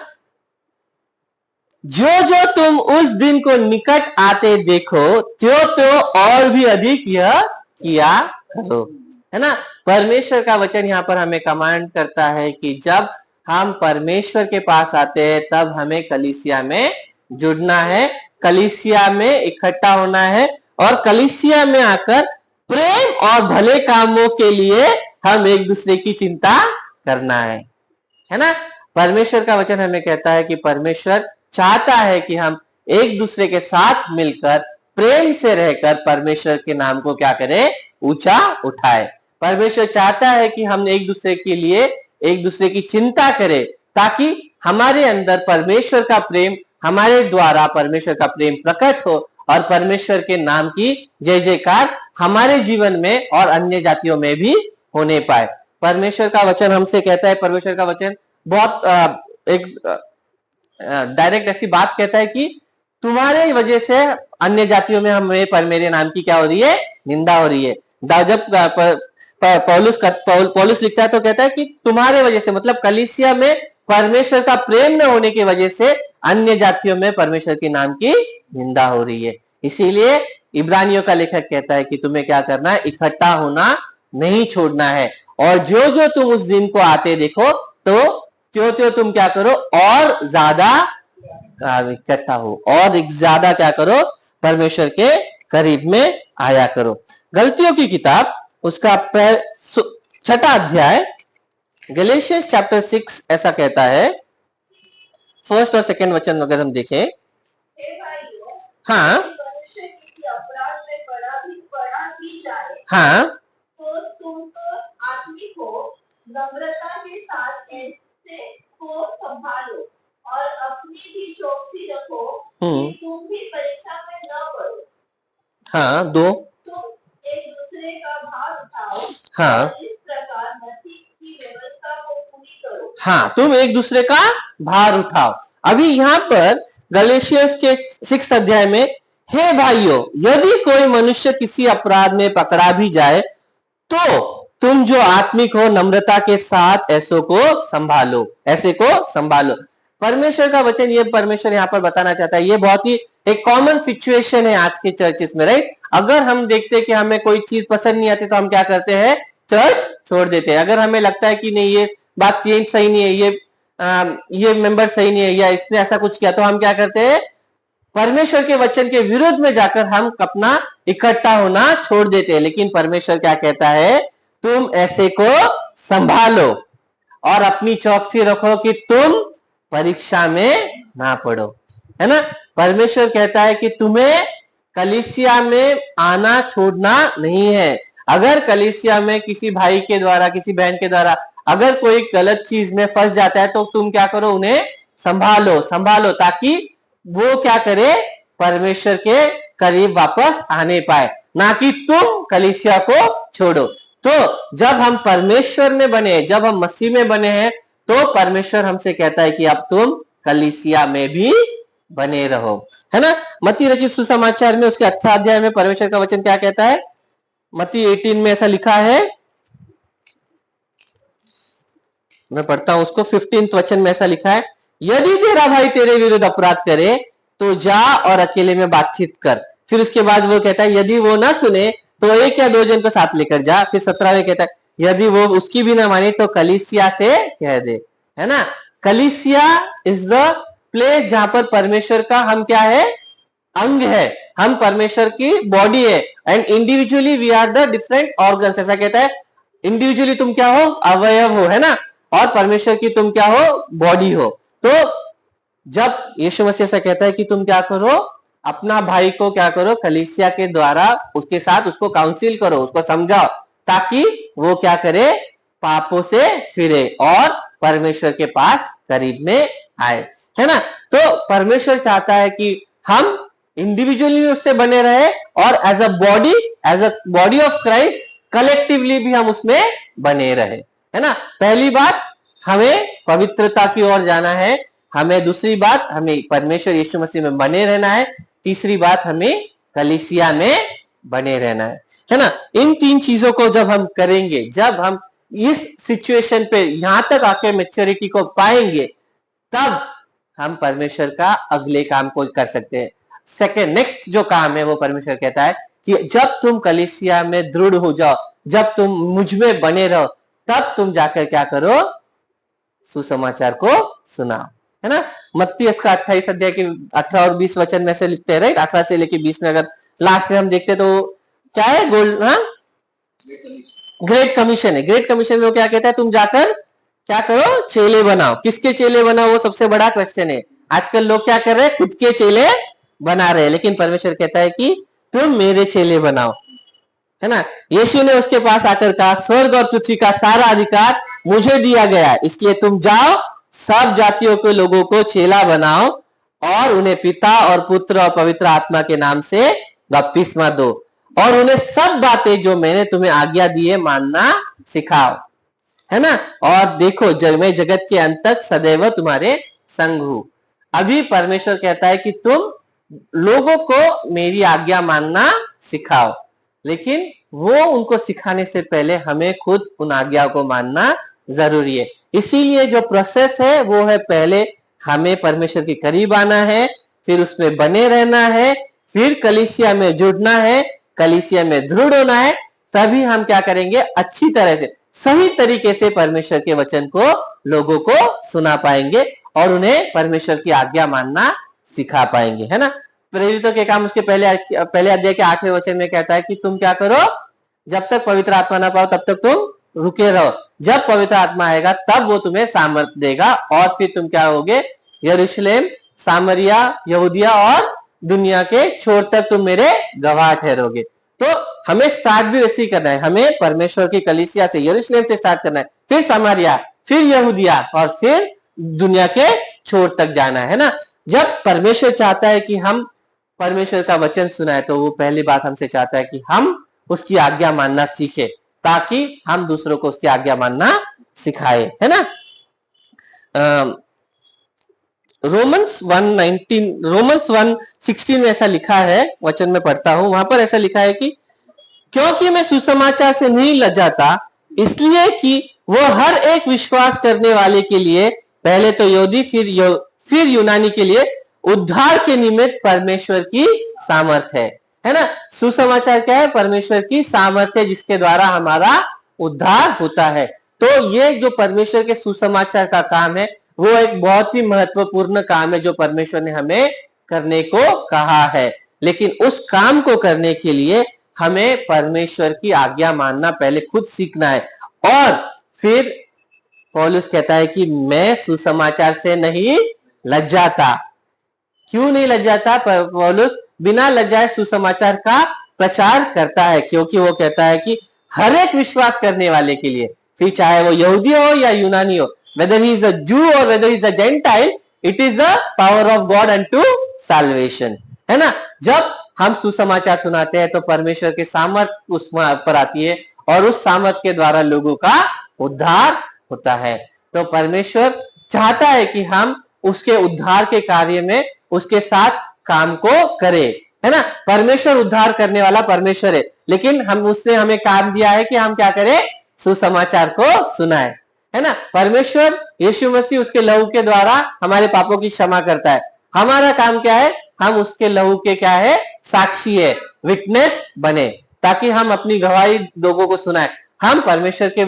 जो तुम उस दिन को निकट आते देखो, त्यो और भी अधिक यह किया करो, है ना। परमेश्वर का वचन यहाँ पर हमें कमांड करता है कि जब हम परमेश्वर के पास आते हैं तब हमें कलीसिया में जुड़ना है, कलीसिया में इकट्ठा होना है, और कलीसिया में आकर प्रेम और भले कामों के लिए हम एक दूसरे की चिंता करना है ना। परमेश्वर का वचन हमें कहता है कि परमेश्वर चाहता है कि हम एक दूसरे के साथ मिलकर प्रेम से रहकर परमेश्वर के नाम को क्या करें, ऊंचा उठाए। परमेश्वर चाहता है कि हम एक दूसरे के लिए एक दूसरे की चिंता करें, ताकि हमारे अंदर परमेश्वर का प्रेम, हमारे द्वारा परमेश्वर का प्रेम प्रकट हो और परमेश्वर के नाम की जय जयकार हमारे जीवन में और अन्य जातियों में भी होने पाए। परमेश्वर का वचन हमसे कहता है, परमेश्वर का वचन बहुत एक डायरेक्ट ऐसी बात कहता है कि तुम्हारे वजह से अन्य जातियों में हमें पर मेरे नाम की क्या हो रही है, निंदा हो रही है। जब पौलुस लिखता है तो कहता है कि तुम्हारे वजह से, मतलब कलीसिया में परमेश्वर का प्रेम न होने की वजह से अन्य जातियों में परमेश्वर के नाम की निंदा हो रही है। इसीलिए इब्रानियों का लेखक कहता है कि तुम्हें क्या करना है, इकट्ठा होना नहीं छोड़ना है, और जो जो तुम उस दिन को आते देखो तो त्यों तुम क्या करो, और ज्यादा इकट्ठा हो, और ज्यादा क्या करो, परमेश्वर के करीब में आया करो। गलतियों की किताब उसका 6वां अध्याय गैलेशियंस चैप्टर 6 ऐसा कहता है, 1 और 2 वचन अगर हम देखें। हाँ मनुष्य किसी अपराध में पड़ा भी जाए, हाँ तो तुम तो आत्मिक हो, नम्रता के साथ ऐसे को संभालो और अपनी भी चौकसी रखो कि तुम भी परीक्षा में न पड़ो। हाँ 2, तुम एक दूसरे का भार उठाओ, हाँ और इस प्रकार मसीह की व्यवस्था को पूरी करो। हाँ, तुम एक दूसरे का भार उठाओ। अभी यहाँ पर गलेशियस के 6 अध्याय में, हे भाइयों, यदि कोई मनुष्य किसी अपराध में पकड़ा भी जाए तो तुम जो आत्मिक हो नम्रता के साथ ऐसो को संभालो, ऐसे को संभालो। परमेश्वर का वचन ये परमेश्वर यहाँ पर बताना चाहता है, ये बहुत ही एक कॉमन सिचुएशन है आज के चर्चेस में, राइट। अगर हम देखते हैं कि हमें कोई चीज पसंद नहीं आती तो हम क्या करते हैं, चर्च छोड़ देते हैं। अगर हमें लगता है कि नहीं ये बात ये सही नहीं है, ये मेंबर सही नहीं है, या इसने ऐसा कुछ किया, तो हम क्या करते हैं, परमेश्वर के वचन के विरुद्ध में जाकर हम अपना इकट्ठा होना छोड़ देते हैं। लेकिन परमेश्वर क्या कहता है, तुम ऐसे को संभालो और अपनी चौकसी रखो कि तुम परीक्षा में ना पड़ो, है ना। परमेश्वर कहता है कि तुम्हें कलीसिया में आना छोड़ना नहीं है। अगर कलीसिया में किसी भाई के द्वारा, किसी बहन के द्वारा अगर कोई गलत चीज में फंस जाता है तो तुम क्या करो, उन्हें संभालो ताकि वो क्या करे, परमेश्वर के करीब वापस आने पाए, ना कि तुम कलीसिया को छोड़ो। तो जब हम परमेश्वर में बने, जब हम मसीह में बने हैं, तो परमेश्वर हमसे कहता है कि अब तुम कलीसिया में भी बने रहो, है ना। मत्ती रचित सुसमाचार में उसके 8 अध्याय में परमेश्वर का वचन क्या कहता है, मत्ती 18 में ऐसा लिखा है, मैं पढ़ता हूं उसको। 15 वचन में ऐसा लिखा है, यदि तेरा भाई तेरे विरुद्ध अपराध करे तो जा और अकेले में बातचीत कर। फिर उसके बाद वो कहता है, यदि वो ना सुने तो 1 या 2 जन को साथ लेकर जा। फिर 17 में कहता है, यदि वो उसकी भी ना माने तो कलीसिया से कह दे, है ना। कलीसिया इज द प्लेस जहां पर परमेश्वर का हम क्या है, अंग है, हम परमेश्वर की बॉडी है, and individually we are the different organs. ऐसा कहता है, इंडिविजुअली तुम क्या हो, अवयव हो, है ना, और परमेश्वर की तुम क्या हो, बॉडी हो। तो जब यीशु मसीह ऐसा कहता है कि तुम क्या करो, अपना भाई को क्या करो, कलीसिया के द्वारा उसके साथ उसको काउंसिल करो, उसको समझाओ, ताकि वो क्या करे, पापों से फिरे और परमेश्वर के पास करीब में आए, है ना। तो परमेश्वर चाहता है कि हम इंडिविजुअली उससे बने रहे और as a body of Christ collectively भी हम उसमें बने रहे, है ना। पहली बात, हमें पवित्रता की ओर जाना है, हमें दूसरी बात, हमें परमेश्वर यीशु मसीह में बने रहना है, तीसरी बात, हमें कलीसिया में बने रहना है ना। इन 3 चीजों को जब हम करेंगे, जब हम इस सिचुएशन पे यहां तक आके मैच्योरिटी को पाएंगे, तब हम परमेश्वर का अगले काम को कर सकते हैं। नेक्स्ट जो काम है वो परमेश्वर कहता है कि जब तुम कलीसिया में दृढ़ हो जाओ, जब तुम मुझ में बने रहो, तब तुम जाकर क्या करो, सुसमाचार को सुनाओ, है ना। मत्ती इसका 28 अध्याय के 18 और 20 वचन में से लिखते हैं, राइट। 18 से लेके 20 में अगर लास्ट में हम देखते तो क्या है, गोल्ड, हाँ, ग्रेट कमीशन है। ग्रेट कमीशन में वो क्या कहता है, तुम जाकर क्या करो, चेले बनाओ। किसके चेले बनाओ, वो सबसे बड़ा क्वेश्चन है। आजकल लोग क्या कर रहे हैं, खुद के चेले बना रहे हैं, लेकिन परमेश्वर कहता है कि तुम मेरे चेले बनाओ, है ना। यीशु ने उसके पास आकर कहा, स्वर्ग और पृथ्वी का सारा अधिकार मुझे दिया गया है, इसलिए तुम जाओ, सब जातियों के लोगों को चेला बनाओ और उन्हें पिता और पुत्र और पवित्र आत्मा के नाम से बपतिस्मा दो और उन्हें सब बातें जो मैंने तुम्हें आज्ञा दी है मानना सिखाओ, है ना। और देखो मैं जगत के अंत तक सदैव तुम्हारे संग हूं। अभी परमेश्वर कहता है कि तुम लोगों को मेरी आज्ञा मानना सिखाओ, लेकिन वो उनको सिखाने से पहले हमें खुद उन आज्ञा को मानना जरूरी है। इसीलिए जो प्रोसेस है वो है, पहले हमें परमेश्वर के करीब आना है, फिर उसमें बने रहना है, फिर कलीसिया में जुड़ना है, कलीसिया में दृढ़ होना है, तभी हम क्या करेंगे, अच्छी तरह से सही तरीके से परमेश्वर के वचन को लोगों को सुना पाएंगे और उन्हें परमेश्वर की आज्ञा मानना सिखा पाएंगे, है ना। प्रेरितों के काम उसके पहले अध्याय के 8वें वचन में कहता है कि तुम क्या करो, जब तक पवित्र आत्मा ना पाओ तब तक तुम रुके रहो, जब पवित्र आत्मा आएगा तब वो तुम्हें सामर्थ्य देगा और फिर तुम क्या होगे, यरूशलेम, सामरिया, यहूदिया और दुनिया के छोर तक तुम मेरे गवाह ठहरोगे। तो हमें स्टार्ट भी वैसे ही करना है, हमें परमेश्वर की कलीसिया से, यरूशलेम से स्टार्ट करना है, फिर सामरिया, फिर यहूदिया और फिर दुनिया के छोर तक जाना है ना। जब परमेश्वर चाहता है कि हम परमेश्वर का वचन सुनाए तो वो पहली बात हमसे चाहता है कि हम उसकी आज्ञा मानना सीखे, ताकि हम दूसरों को उसकी आज्ञा मानना सिखाए, है ना। रोमन्स 1:16 में ऐसा लिखा है, वचन में पढ़ता हूं, वहां पर ऐसा लिखा है कि क्योंकि मैं सुसमाचार से नहीं लजाता, इसलिए कि वो हर एक विश्वास करने वाले के लिए, पहले तो यहूदी फिर यूनानी के लिए उद्धार के निमित्त परमेश्वर की सामर्थ है ना। सुसमाचार क्या है, परमेश्वर की सामर्थ्य जिसके द्वारा हमारा उद्धार होता है। तो ये जो परमेश्वर के सुसमाचार का काम है वो एक बहुत ही महत्वपूर्ण काम है जो परमेश्वर ने हमें करने को कहा है, लेकिन उस काम को करने के लिए हमें परमेश्वर की आज्ञा मानना पहले खुद सीखना है। और फिर पौलुस कहता है कि मैं सुसमाचार से नहीं लज्जाता। क्यों नहीं लज्जाता? पौलुस बिना लज्जाए सुसमाचार का प्रचार करता है, क्योंकि वो कहता है कि हर एक विश्वास करने वाले के लिए, फिर चाहे वो यहूदी हो या यूनानी हो, whether he is a Jew or whether he is a Gentile, it is the power of God unto salvation, है ना। जब हम सुसमाचार सुनाते हैं तो परमेश्वर के सामर्थ्य उस पर आती है और उस सामर्थ्य के द्वारा लोगों का उद्धार होता है। तो परमेश्वर चाहता है कि हम उसके उद्धार के कार्य में उसके साथ काम को करें, है ना। परमेश्वर उद्धार करने वाला परमेश्वर है, लेकिन उसने हमें काम दिया है कि हम क्या करें, सुसमाचार को सुनाएं, है ना। परमेश्वर यीशु मसीह उसके लहू के द्वारा हमारे पापों की क्षमा करता है। हमारा काम क्या है, हम उसके लहू के क्या है, साक्षी है, विटनेस बने, ताकि हम अपनी गवाही लोगों को सुनाएं। हम परमेश्वर के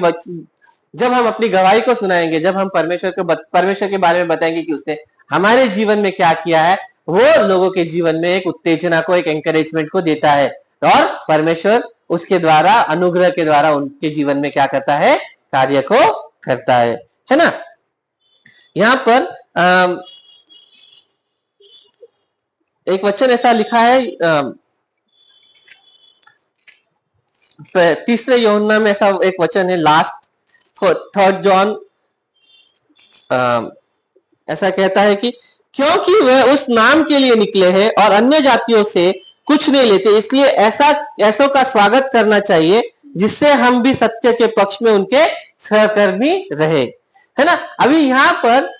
जब हम अपनी गवाही को सुनाएंगे, जब हम परमेश्वर के बारे में बताएंगे कि उसने हमारे जीवन में क्या किया है, वो लोगों के जीवन में एक उत्तेजना को, एक एंकरेजमेंट को देता है और परमेश्वर उसके द्वारा, अनुग्रह के द्वारा उनके जीवन में क्या करता है, कार्य को करता है ना। यहां पर एक वचन ऐसा लिखा है, 3 यूहन्ना में ऐसा एक वचन है, लास्ट 3 जॉन, ऐसा कहता है कि क्योंकि वह उस नाम के लिए निकले हैं और अन्य जातियों से कुछ नहीं लेते, इसलिए ऐसों का स्वागत करना चाहिए जिससे हम भी सत्य के पक्ष में उनके सहकर्मी रहे, है ना। अभी यहाँ पर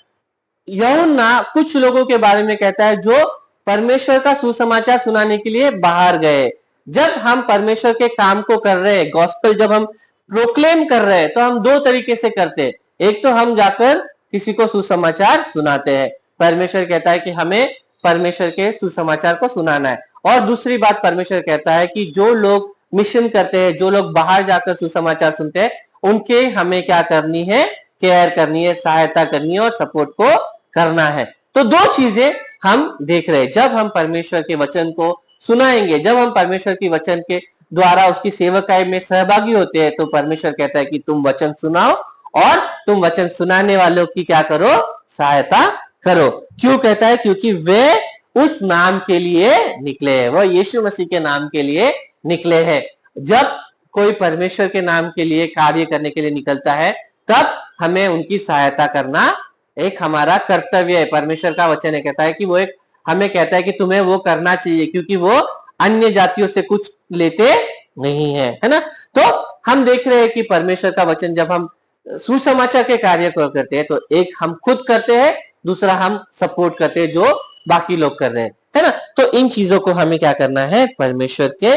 यूहन्ना कुछ लोगों के बारे में कहता है जो परमेश्वर का सुसमाचार सुनाने के लिए बाहर गए। जब हम परमेश्वर के काम को कर रहे हैं, गॉस्पेल जब हम प्रोक्लेम कर रहे हैं, तो हम 2 तरीके से करते हैं। एक तो हम जाकर किसी को सुसमाचार सुनाते हैं, परमेश्वर कहता है कि हमें परमेश्वर के सुसमाचार को सुनाना है। और दूसरी बात परमेश्वर कहता है कि जो लोग मिशन करते हैं, जो लोग बाहर जाकर सुसमाचार सुनते हैं, उनके हमें क्या करनी है, केयर करनी है, सहायता करनी है और सपोर्ट को करना है। तो 2 चीजें हम देख रहे हैं। जब हम परमेश्वर के वचन को सुनाएंगे, जब हम परमेश्वर के वचन के द्वारा उसकी सेवकाई में सहभागी होते हैं, तो परमेश्वर कहता है कि तुम वचन सुनाओ और तुम वचन सुनाने वालों की क्या करो, सहायता करो। क्यों कहता है? क्योंकि वे उस नाम के लिए निकले हैं, वो यीशु मसीह के नाम के लिए निकले हैं। जब कोई परमेश्वर के नाम के लिए कार्य करने के लिए निकलता है, तब हमें उनकी सहायता करना एक हमारा कर्तव्य है। परमेश्वर का वचन है, कहता है कि वो एक हमें कहता है कि तुम्हें वो करना चाहिए, क्योंकि वो अन्य जातियों से कुछ लेते नहीं है ना। तो हम देख रहे हैं कि परमेश्वर का वचन जब हम सुसमाचार के कार्य को करते हैं तो एक हम खुद करते हैं, दूसरा हम सपोर्ट करते हैं जो बाकी लोग कर रहे हैं, है ना। तो इन चीजों को हमें क्या करना है, परमेश्वर के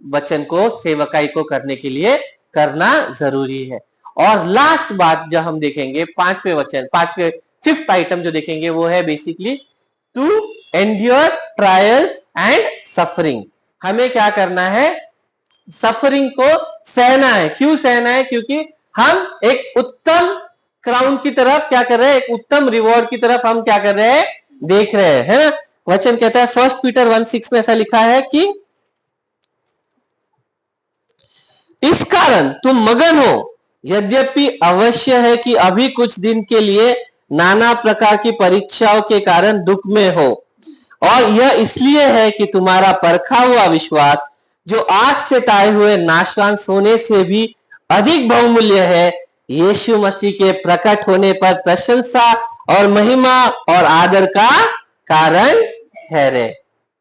वचन को, सेवकाई को करने के लिए करना जरूरी है। और लास्ट बात जो हम देखेंगे, पांचवे फिफ्थ आइटम जो देखेंगे वो है basically to endure trials and suffering. हमें क्या करना है, सफरिंग को सहना है। क्यों सहना है, क्योंकि हम एक उत्तम क्राउन की तरफ क्या कर रहे हैं, एक उत्तम रिवॉर्ड की तरफ हम क्या कर रहे हैं, देख रहे हैं, है ना। वचन कहता है 1 पीटर 1:6 में ऐसा लिखा है कि इस कारण तुम मगन हो, यद्यपि अवश्य है कि अभी कुछ दिन के लिए नाना प्रकार की परीक्षाओं के कारण दुख में हो, और यह इसलिए है कि तुम्हारा परखा हुआ विश्वास, जो आग से ताए हुए नाशवान सोने से भी अधिक बहुमूल्य है, यीशु मसीह के प्रकट होने पर प्रशंसा और महिमा और आदर का कारण ठहरे,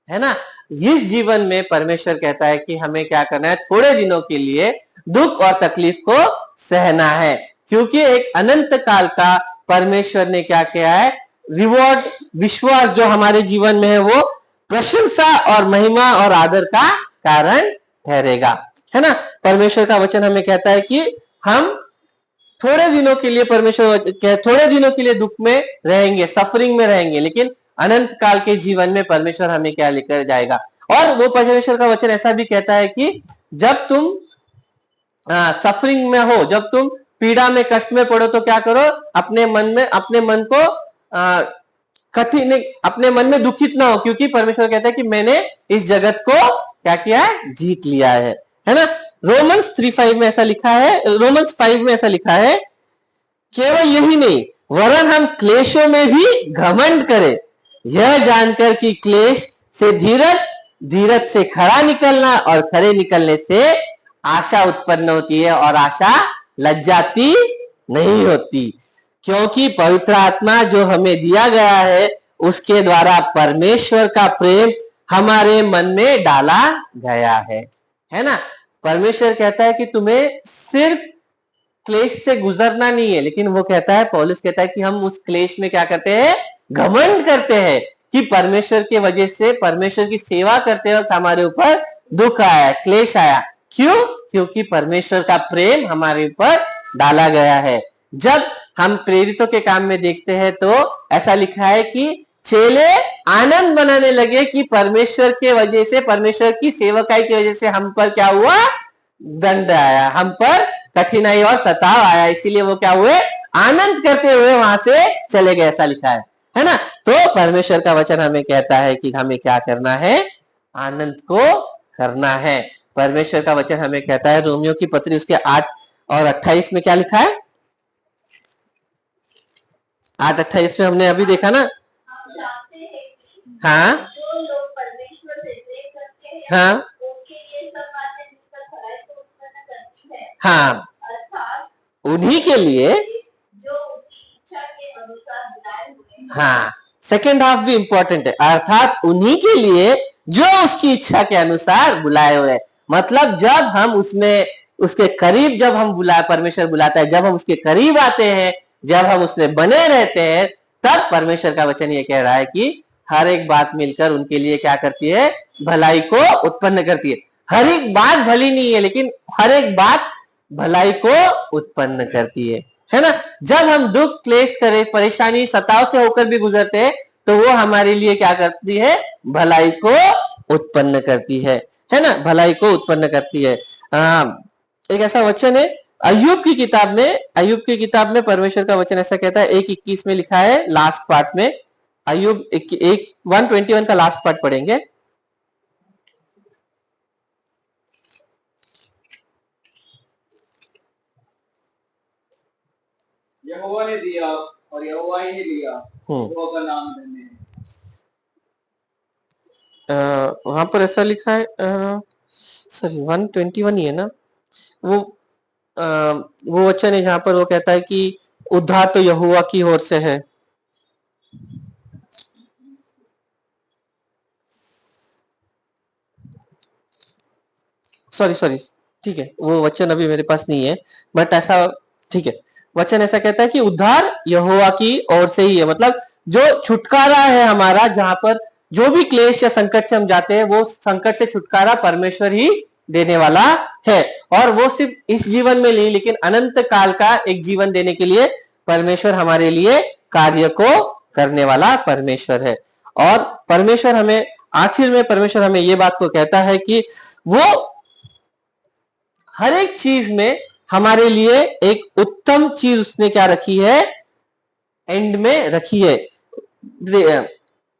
है ना। इस जीवन में परमेश्वर कहता है कि हमें क्या करना है, थोड़े दिनों के लिए दुख और तकलीफ को सहना है, क्योंकि एक अनंत काल का परमेश्वर ने क्या किया है, रिवॉर्ड, विश्वास जो हमारे जीवन में है वो प्रशंसा और महिमा और आदर का कारण ठहरेगा, है ना। परमेश्वर का वचन हमें कहता है कि हम थोड़े दिनों के लिए, परमेश्वर थोड़े दिनों के लिए दुख में रहेंगे, सफरिंग में रहेंगे, लेकिन अनंत काल के जीवन में परमेश्वर हमें क्या लेकर जाएगा। और वो परमेश्वर का वचन ऐसा भी कहता है कि जब तुम सफरिंग में हो, जब तुम पीड़ा में, कष्ट में पड़ो, तो क्या करो, अपने मन को कठिन, अपने मन में दुखित ना हो, क्योंकि परमेश्वर कहता है कि मैंने इस जगत को क्या किया है, जीत लिया है ना। रोमन्स 3:5 में ऐसा लिखा है, रोमन्स 5 में ऐसा लिखा है, केवल यही नहीं वरन हम क्लेशों में भी घमंड करें, यह जानकर कि क्लेश से धीरज, धीरज से खरा निकलना, और खरे निकलने से आशा उत्पन्न होती है, और आशा लज्जाती नहीं होती, क्योंकि पवित्र आत्मा जो हमें दिया गया है उसके द्वारा परमेश्वर का प्रेम हमारे मन में डाला गया है ना। परमेश्वर कहता है कि तुम्हें सिर्फ क्लेश से गुजरना नहीं है, लेकिन वो कहता है, पौलुस कहता है कि हम उस क्लेश में क्या करते हैं, घमंड करते हैं कि परमेश्वर के वजह से, परमेश्वर की सेवा करते वक्त हमारे ऊपर दुख आया, क्लेश आया। क्यों? क्योंकि परमेश्वर का प्रेम हमारे ऊपर डाला गया है। जब हम प्रेरितों के काम में देखते हैं तो ऐसा लिखा है कि चेले आनंद मनाने लगे कि परमेश्वर के वजह से, परमेश्वर की सेवकाई की वजह से हम पर क्या हुआ, दंड आया, हम पर कठिनाई और सताव आया, इसीलिए वो क्या हुए, आनंद करते हुए वहां से चले गए, ऐसा लिखा है ना। तो परमेश्वर का वचन हमें कहता है कि हमें क्या करना है, आनंद को करना है। परमेश्वर का वचन हमें कहता है, रोमियो की पत्री उसके 8 और 28 में क्या लिखा है, 8:28 में हमने अभी देखा ना। हम जानते हैं कि हाँ, जो लोग परमेश्वर से प्रेम करते हैं, हाँ, उनके लिए सब बातें मिलकर भलाई को उत्पन्न करती है, हाँ, अर्थात उन्हीं के लिए जो उसकी इच्छा के अनुसार बुलाए हुए हैं। हाँ, सेकेंड हाफ भी इंपॉर्टेंट है, अर्थात उन्हीं के लिए जो उसकी इच्छा के अनुसार बुलाए हुए। मतलब जब हम उसमें, उसके करीब, जब हम परमेश्वर बुलाता है, जब हम उसके करीब आते हैं, जब हम उसमें बने रहते हैं, तब परमेश्वर का वचन ये कह रहा है कि हर एक बात मिलकर उनके लिए क्या करती है, भलाई को उत्पन्न करती है। हर एक बात भली नहीं है, लेकिन हर एक बात भलाई को उत्पन्न करती है ना। जब हम दुख, क्लेश, करे, परेशानी, सताव से होकर भी गुजरते हैं तो वो हमारे लिए क्या करती है, भलाई को उत्पन्न करती है ना, भलाई को उत्पन्न करती है। एक ऐसा वचन है अय्यूब की किताब में परमेश्वर का वचन ऐसा कहता है, 1:21 में लिखा है, लास्ट पार्ट में, अय्यूब 1:21 का लास्ट पार्ट पढ़ेंगे। यहोवा ने दिया और यहोवा ही ने लिया, यहोवा का नाम धन्य है। वहां पर ऐसा लिखा है, सॉरी 1:21 ही है ना, वो वचन है जहां पर वो कहता है कि उद्धार तो यहोवा की ओर से है। सॉरी, ठीक है, वो वचन अभी मेरे पास नहीं है, बट ऐसा, ठीक है, वचन ऐसा कहता है कि उद्धार यहोवा की ओर से ही है। मतलब जो छुटकारा है हमारा, जहां पर जो भी क्लेश या संकट से हम जाते हैं, वो संकट से छुटकारा परमेश्वर ही देने वाला है। और वो सिर्फ इस जीवन में नहीं, लेकिन अनंत काल का एक जीवन देने के लिए परमेश्वर हमारे लिए कार्य को करने वाला परमेश्वर है। और परमेश्वर हमें, आखिर में परमेश्वर हमें ये बात को कहता है कि वो हर एक चीज में हमारे लिए एक उत्तम चीज उसने क्या रखी है, एंड में रखी है।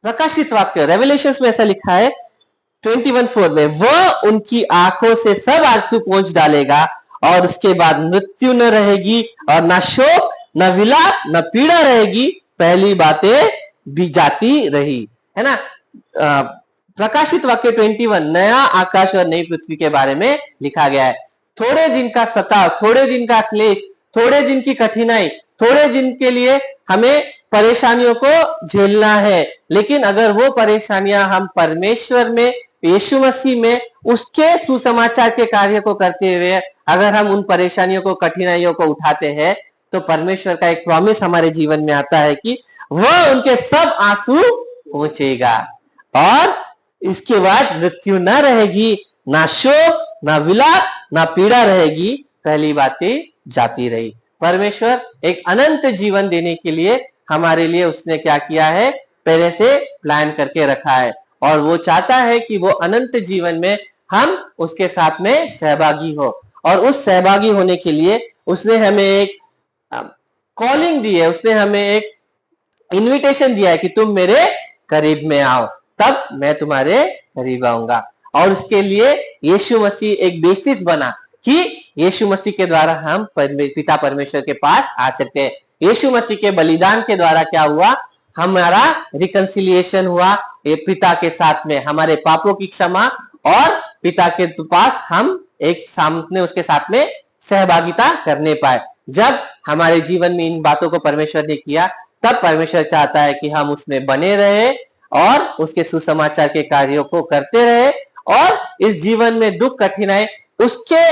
प्रकाशित वाक्य रेवलेशंस में ऐसा लिखा है 21:4 में, वह उनकी आंखों से सब आंसू पोंछ डालेगा और उसके बाद मृत्यु न रहेगी और ना शोक, न विलाप, न पीड़ा रहेगी, पहली बातें भी जाती रही। है ना। प्रकाशित वाक्य 21 नया आकाश और नई पृथ्वी के बारे में लिखा गया है। थोड़े दिन का सताव, थोड़े दिन का क्लेश, थोड़े दिन की कठिनाई, थोड़े दिन के लिए हमें परेशानियों को झेलना है, लेकिन अगर वो परेशानियां हम परमेश्वर में, यीशु मसीह में, उसके सुसमाचार के कार्य को करते हुए अगर हम उन परेशानियों को, कठिनाइयों को उठाते हैं, तो परमेश्वर का एक प्रॉमिस हमारे जीवन में आता है कि वह उनके सब आंसू पोंछेगा और इसके बाद मृत्यु न रहेगी, ना शोक, ना विलाप, ना पीड़ा रहेगी, पहली बातें जाती रही। परमेश्वर एक अनंत जीवन देने के लिए हमारे लिए उसने क्या किया है, पहले से प्लान करके रखा है, और वो चाहता है कि वो अनंत जीवन में हम उसके साथ में सहभागी हो। और उस सहभागी होने के लिए उसने हमें एक कॉलिंग दी है, उसने हमें एक इनविटेशन दिया है कि तुम मेरे करीब में आओ, तब मैं तुम्हारे करीब आऊंगा। और उसके लिए यीशु मसीह एक बेसिस बना कि यीशु मसीह के द्वारा हम पिता परमेश्वर के पास आ सकते हैं। यीशु मसीह के बलिदान के द्वारा क्या हुआ, हमारा रिकंसिलिएशन हुआ पिता के साथ में, हमारे पापों की क्षमा, और पिता के पास हम एक सामने उसके साथ में सहभागिता करने पाए। जब हमारे जीवन में इन बातों को परमेश्वर ने किया, तब परमेश्वर चाहता है कि हम उसमें बने रहे और उसके सुसमाचार के कार्यों को करते रहे, और इस जीवन में दुख, कठिनाई उसके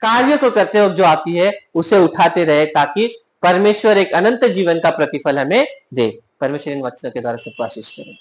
कार्य को करते वक्त जो आती है उसे उठाते रहे, ताकि परमेश्वर एक अनंत जीवन का प्रतिफल हमें दे। परमेश्वर इन वचनों के द्वारा सबको आशीष करे।